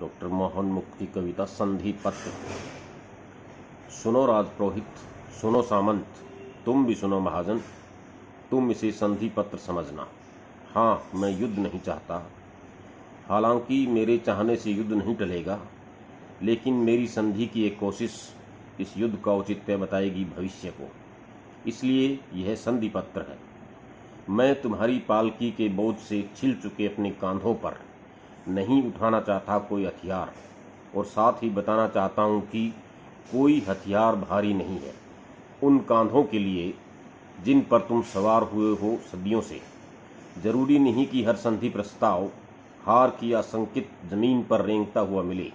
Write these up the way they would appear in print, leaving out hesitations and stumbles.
Doctor Mohan मुक्त की कविता संधि पत्र। सुनो राजपुरोहित, सुनो सामंत, तुम भी सुनो महाजन, तुम इसे संधि पत्र समझना। हाँ, मैं युद्ध नहीं चाहता, हालांकि मेरे चाहने से युद्ध नहीं टलेगा, लेकिन मेरी संधि की एक कोशिश इस युद्ध का औचित्य बताएगी भविष्य को। इसलिए यह संधि पत्र है। मैं तुम्हारी पालकी के बोझ से छिल चुके अपने कांधों पर नहीं उठाना चाहता कोई हथियार, और साथ ही बताना चाहता हूँ कि कोई हथियार भारी नहीं है उन कांधों के लिए जिन पर तुम सवार हुए हो सदियों से। जरूरी नहीं कि हर संधि प्रस्ताव हार की आशंकित जमीन पर रेंगता हुआ मिले।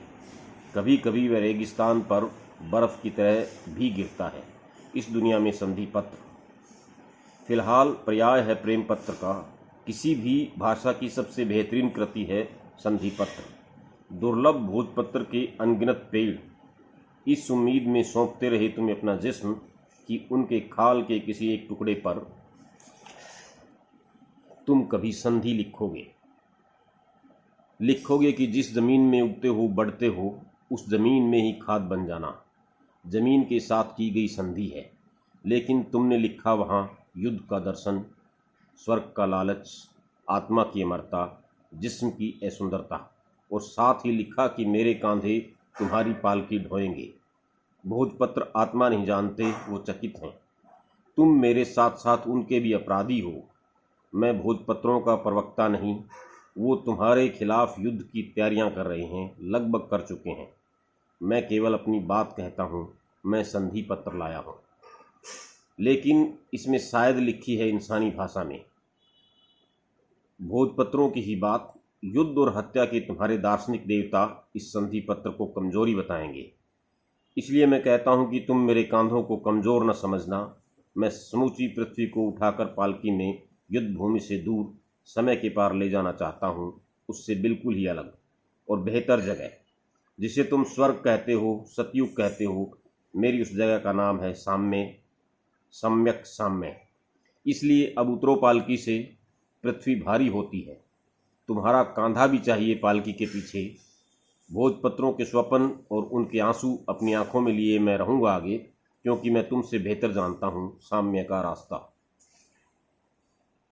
कभी कभी वह रेगिस्तान पर बर्फ की तरह भी गिरता है। इस दुनिया में संधि पत्र फिलहाल पर्याय है प्रेम पत्र का। किसी भी भाषा की सबसे बेहतरीन कृति है संधि पत्र। दुर्लभ भोजपत्र के अनगिनत पेड़ इस उम्मीद में सौंपते रहे तुम्हें अपना जिस्म कि उनके खाल के किसी एक टुकड़े पर तुम कभी संधि लिखोगे कि जिस जमीन में उगते हो बढ़ते हो उस जमीन में ही खाद बन जाना जमीन के साथ की गई संधि है। लेकिन तुमने लिखा वहाँ युद्ध का दर्शन, स्वर्ग का लालच, आत्मा की अमरता, जिस्म की असुंदरता, और साथ ही लिखा कि मेरे कांधे तुम्हारी पालकी ढोएंगे। भोजपत्र आत्मा नहीं जानते, वो चकित हैं। तुम मेरे साथ साथ उनके भी अपराधी हो। मैं भोजपत्रों का प्रवक्ता नहीं, वो तुम्हारे खिलाफ युद्ध की तैयारियां कर रहे हैं, लगभग कर चुके हैं। मैं केवल अपनी बात कहता हूँ। मैं संधि पत्र लाया हूँ, लेकिन इसमें शायद लिखी है इंसानी भाषा में। भोजपत्रों की ही बात, युद्ध और हत्या के तुम्हारे दार्शनिक देवता इस संधि पत्र को कमजोरी बताएंगे। इसलिए मैं कहता हूं कि तुम मेरे कांधों को कमजोर न समझना। मैं समूची पृथ्वी को उठाकर पालकी में युद्ध भूमि से दूर समय के पार ले जाना चाहता हूं, उससे बिल्कुल ही अलग और बेहतर जगह, जिसे तुम स्वर्ग कहते हो, सतयुग कहते हो। मेरी उस जगह का नाम है साम्य, सम्यक साम्य। इसलिए अब उतरो पालकी से, पृथ्वी भारी होती है, तुम्हारा कांधा भी चाहिए पालकी के पीछे। भोजपत्रों के स्वप्न और उनके आंसू अपनी आंखों में लिए मैं रहूंगा आगे, क्योंकि मैं तुमसे बेहतर जानता हूँ साम्य का रास्ता।